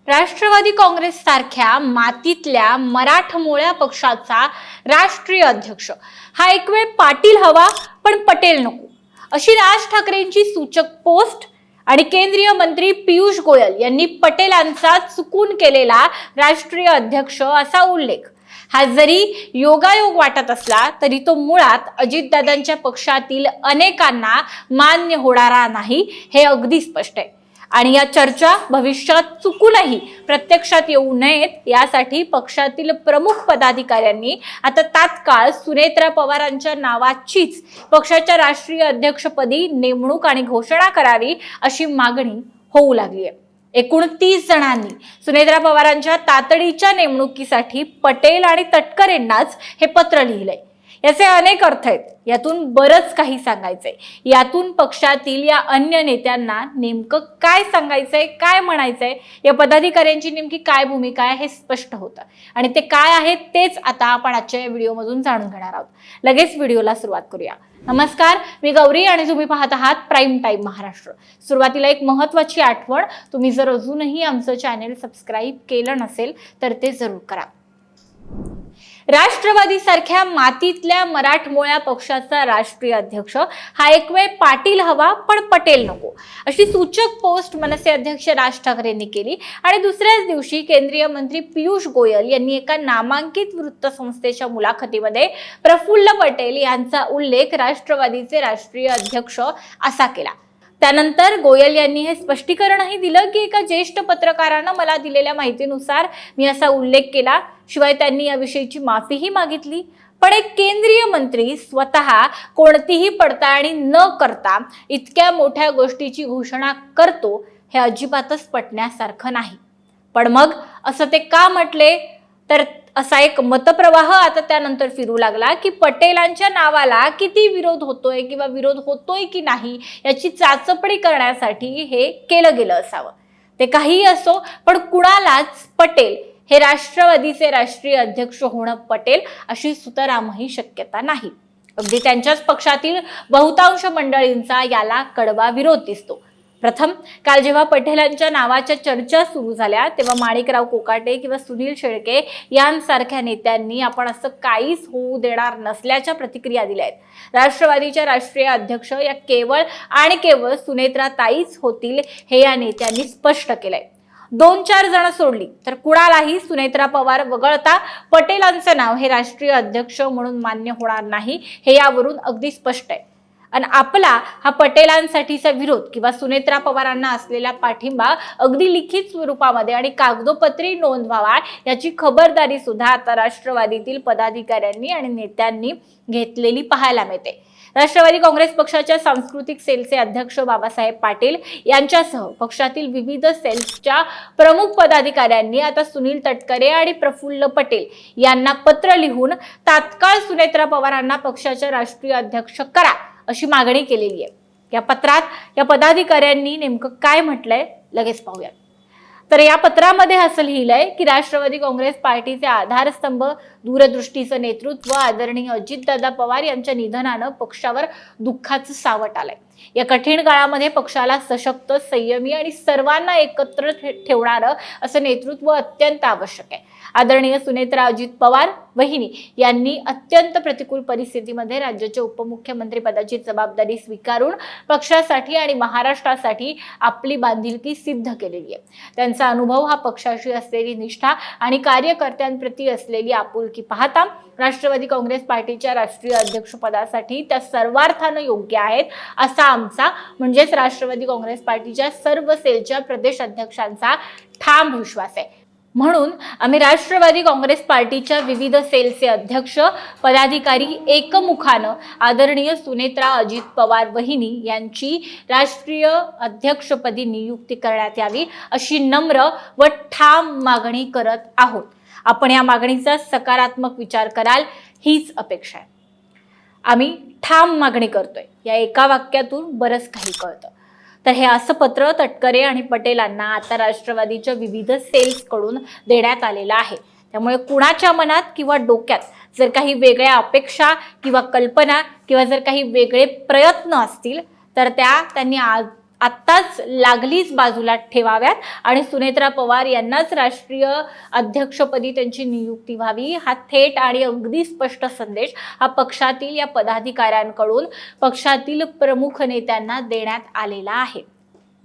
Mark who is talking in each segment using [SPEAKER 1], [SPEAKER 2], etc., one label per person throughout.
[SPEAKER 1] राष्ट्रवादी काँग्रेस सारख्या मातीतल्या मराठमोळ्या पक्षाचा राष्ट्रीय अध्यक्ष हा एक वेळ पाटील हवा पण पटेल नको अशी राज ठाकरेंची सूचक पोस्ट आणि केंद्रीय मंत्री पियुष गोयल यांनी पटेलांचा चुकून केलेला राष्ट्रीय अध्यक्ष असा उल्लेख हा जरी योगायोग वाटत असला तरी तो मुळात अजितदादांच्या पक्षातील अनेकांना मान्य होणारा नाही हे अगदी स्पष्ट आहे। आणि या चर्चा भविष्यात चुकूनही प्रत्यक्षात येऊ नयेत यासाठी पक्षातील प्रमुख पदाधिकाऱ्यांनी आता तात्काळ सुनेत्रा पवारांच्या नावाचीच पक्षाच्या राष्ट्रीय अध्यक्षपदी नेमणूक आणि घोषणा करावी अशी मागणी होऊ लागली आहे। एकूण 30 जणांनी सुनेत्रा पवारांच्या तातडीच्या नेमणुकीसाठी पटेल आणि तटकरेंनाच हे पत्र लिहिलंय। याचे अनेक अर्थ आहेत, यातून बरंच काही सांगायचंय। यातून पक्षातील या अन्य नेत्यांना नेमकं काय सांगायचंय, काय म्हणायचंय, या पदाधिकाऱ्यांची नेमकी काय भूमिका आहे हे स्पष्ट होतं आणि ते काय आहे तेच आता आपण आजच्या व्हिडिओमधून जाणून घेणार आहोत। लगेच व्हिडिओला सुरुवात करूया। नमस्कार, मी गौरी आणि तुम्ही पाहत आहात प्राईम टाइम महाराष्ट्र। सुरुवातीला एक महत्त्वाची आठवण, तुम्ही जर अजूनही आमचं चॅनल सबस्क्राईब केलं नसेल तर ते जरूर करा। राष्ट्रवादी सारख्या मातीतल्या मराठमोळ्या पक्षाचा राष्ट्रीय अध्यक्ष हा एक वेळ पाटील हवा पण पटेल नको अशी सूचक पोस्ट मनसे अध्यक्ष राज ठाकरेंनी केली आणि दुसऱ्याच दिवशी केंद्रीय मंत्री पियुष गोयल यांनी एका नामांकित वृत्तसंस्थेच्या मुलाखतीमध्ये प्रफुल्ल पटेल यांचा उल्लेख राष्ट्रवादीचे राष्ट्रीय अध्यक्ष असा केला। त्यानंतर गोयल यांनी हे स्पष्टीकरणही दिलं की एका ज्येष्ठ पत्रकारानं मला दिलेल्या माहितीनुसार मी असा उल्लेख केला, शिवाय त्यांनी याविषयीची माफीही मागितली। पण एक केंद्रीय मंत्री स्वतः कोणतीही पडताळणी न करता इतक्या मोठ्या गोष्टीची घोषणा करतो हे अजिबातच पटण्यासारखं नाही। पण मग असं ते का म्हटले तर असा एक मतप्रवाह आता त्यानंतर फिरू लागला की पटेलांच्या नावाला किती विरोध होतोय किंवा विरोध होतोय की नाही याची चाचपणी करण्यासाठी हे केलं गेलं असावं। ते काहीही असो, पण कुणालाच पटेल हे राष्ट्रवादीचे राष्ट्रीय अध्यक्ष होणं पटेल अशी सुतरामही शक्यता नाही। अगदी त्यांच्याच पक्षातील बहुतांश मंडळींचा याला कडवा विरोध दिसतो। प्रथम काल जेव्हा पटेलांच्या नावाच्या चर्चा सुरू झाल्या तेव्हा माणिकराव कोकाटे किंवा सुनील शेळके यांसारख्या नेत्यांनी आपण असं काहीच होऊ देणार नसल्याच्या प्रतिक्रिया दिल्या आहेत। राष्ट्रवादीच्या राष्ट्रीय अध्यक्ष या केवळ आणि केवळ सुनेत्रा ताईच होतील हे या नेत्यांनी स्पष्ट केलंय। 2-4 जण सोडली तर कुणालाही सुनेत्रा पवार वगळता पटेलांचं नाव हे राष्ट्रीय अध्यक्ष म्हणून मान्य होणार नाही हे यावरून अगदी स्पष्ट आहे। आणि आपला हा पटेलांसाठीचा विरोध किंवा सुनेत्रा पवारांना असलेला पाठिंबा अगदी लिखित स्वरूपामध्ये आणि कागदोपत्री नोंदवावा याची खबरदारी सुद्धा आता राष्ट्रवादीतील पदाधिकाऱ्यांनी आणि नेत्यांनी घेतलेली पाहायला मिळते। राष्ट्रवादी काँग्रेस पक्षाच्या सांस्कृतिक सेलचे अध्यक्ष बाबासाहेब पाटील यांच्यासह पक्षातील विविध सेल्सच्या प्रमुख पदाधिकाऱ्यांनी आता सुनील तटकरे आणि प्रफुल्ल पटेल यांना पत्र लिहून तात्काळ सुनेत्रा पवारांना पक्षाच्या राष्ट्रीय अध्यक्ष करा अशी मागणी केलेली आहे। या पत्रात या पदाधिकाऱ्यांनी नेमकं काय म्हटलंय लगेच पाहूया। तर या पत्रामध्ये असं लिहिलंय की राष्ट्रवादी काँग्रेस पार्टीचे आधारस्तंभ, दूरदृष्टीचं नेतृत्व आदरणीय अजितदादा पवार यांच्या निधनानं पक्षावर दुःखाचं सावट आलंय। या कठीण काळामध्ये पक्षाला सशक्त, संयमी आणि सर्वांना एकत्र ठेवणारं असं नेतृत्व अत्यंत आवश्यक आहे। आदरणीय सुनेत्रा अजित पवार वहिनी यांनी अत्यंत प्रतिकूल परिस्थितीमध्ये राज्याच्या उपमुख्यमंत्री पदाची जबाबदारी स्वीकारून पक्षासाठी आणि महाराष्ट्रासाठी आपली बांधिलकी सिद्ध केलेली आहे। त्यांचा अनुभव, हा पक्षाशी असलेली निष्ठा आणि कार्यकर्त्यांप्रती असलेली आपुलकी पाहता राष्ट्रवादी काँग्रेस पार्टीच्या राष्ट्रीय अध्यक्षपदासाठी त्या सर्वार्थानं योग्य आहेत असा आमचा म्हणजेच राष्ट्रवादी काँग्रेस पार्टीच्या सर्व सेलच्या प्रदेश अध्यक्षांचा ठाम विश्वास आहे। म्हणून आम्ही राष्ट्रवादी काँग्रेस पार्टीच्या विविध सेलचे अध्यक्ष पदाधिकारी एकमुखानं आदरणीय सुनेत्रा अजित पवार वहिनी यांची राष्ट्रीय अध्यक्षपदी नियुक्ती करण्यात यावी अशी नम्र व ठाम मागणी करत आहोत। आपण या मागणीचा सकारात्मक विचार कराल हीच अपेक्षा आहे। आम्ही ठाम मागणी करतोय या एका वाक्यातून बरंच काही कळतं। तर हे असं पत्र तटकरे आणि पटेलांना आता राष्ट्रवादीच्या विविध सेल्स कडून देण्यात आलेलं आहे। त्यामुळे कुणाच्या मनात किंवा डोक्यात जर काही वेगळ्या अपेक्षा किंवा कल्पना किंवा जर काही वेगळे प्रयत्न असतील तर त्यांनी आत्ताच लागलीच बाजूला ठेवाव्यात आणि सुनेत्रा पवार यांनाच राष्ट्रीय अध्यक्षपदी त्यांची नियुक्ती व्हावी, हा थेट आणि अगदी स्पष्ट संदेश हा पक्षातील या पदाधिकाऱ्यांकडून पक्षातील प्रमुख नेत्यांना देण्यात आलेला आहे.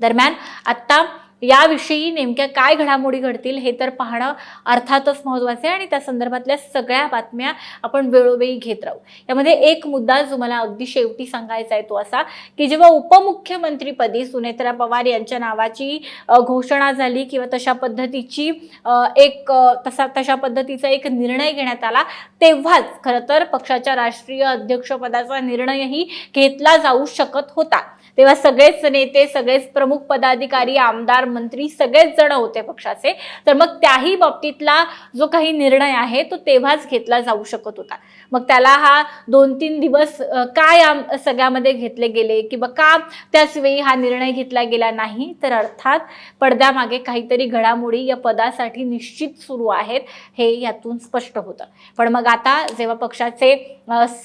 [SPEAKER 1] दरम्यान आता याविषयी नेमक्या काय घडामोडी घडतील हे तर पाहणं अर्थातच महत्त्वाचे आहे आणि त्या संदर्भातल्या सगळ्या बातम्या आपण वेळोवेळी घेत राहू. यामध्ये एक मुद्दा जो मला अगदी शेवटी सांगायचा आहे तो असा की जेव्हा उपमुख्यमंत्रीपदी सुनेत्रा पवार यांच्या नावाची घोषणा झाली किंवा तशा पद्धतीचा एक निर्णय घेण्यात आला, तेव्हाच खरं तर पक्षाच्या राष्ट्रीय अध्यक्षपदाचा निर्णयही घेतला जाऊ शकत होता. तेव्हा सगळेच नेते, सगळेच प्रमुख पदाधिकारी, आमदार, मंत्री सगळेच जण होते पक्षाचे, तर मग त्याही बाबतीतला जो काही निर्णय आहे तो तेव्हाच घेतला जाऊ शकत होता. मग त्याला हा 2-3 दिवस काय सगळ्यामध्ये घेतले गेले किंवा का त्याच वेळी हा निर्णय घेतला गेला नाही, तर अर्थात पडद्यामागे काहीतरी घडामोडी या पदासाठी निश्चित सुरू आहेत हे यातून स्पष्ट होतं. पण मग आता जेव्हा पक्षाचे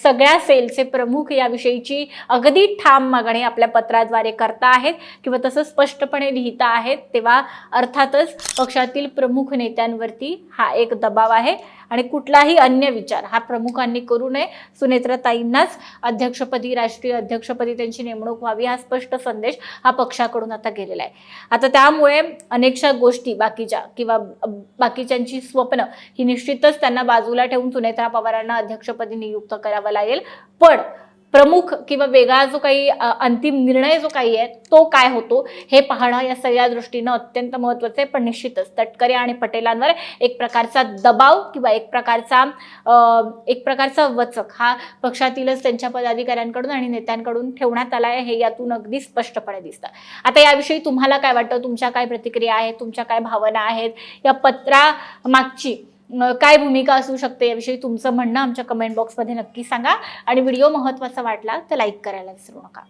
[SPEAKER 1] सगळ्या सेलचे प्रमुख याविषयीची अगदी ठाम मागणी आपल्या पत्राद्वारे करता आहेत किंवा तसं स्पष्टपणे लिहिता आहेत, तेव्हा अर्थातच पक्षातील प्रमुख नेत्यांवरती हा एक दबाव आहे आणि कुठलाही अन्य विचार हा प्रमुखांनी करू नये. सुनेत्राताईंनाच अध्यक्षपदी, राष्ट्रीय अध्यक्षपदी त्यांची नेमणूक व्हावी हा स्पष्ट संदेश हा पक्षाकडून आता गेलेला आहे. आता त्यामुळे अनेकशा गोष्टी बाकीच्यांची स्वप्न ही निश्चितच त्यांना बाजूला ठेवून सुनेत्रा पवारांना अध्यक्षपदी नियुक्त करावं लागेल. पण प्रमुख किंवा वेगळा जो काही अंतिम निर्णय जो काही आहे तो काय होतो हे पाहणं या सगळ्या दृष्टीनं अत्यंत महत्त्वाचं आहे. पण निश्चितच तटकरे आणि पटेलांवर एक प्रकारचा दबाव किंवा एक प्रकारचा वचक हा पक्षातीलच त्यांच्या पदाधिकाऱ्यांकडून आणि नेत्यांकडून ठेवण्यात आला आहे हे यातून अगदी स्पष्टपणे दिसतं. आता याविषयी तुम्हाला काय वाटतं, तुमच्या काय प्रतिक्रिया आहेत, तुमच्या काय भावना आहेत, या पत्रामागची काय भूमिका असू शकते याविषयी तुमचं म्हणणं आमच्या कमेंट बॉक्समध्ये नक्की सांगा आणि व्हिडिओ महत्त्वाचा वाटला तर लाईक करायला विसरू नका.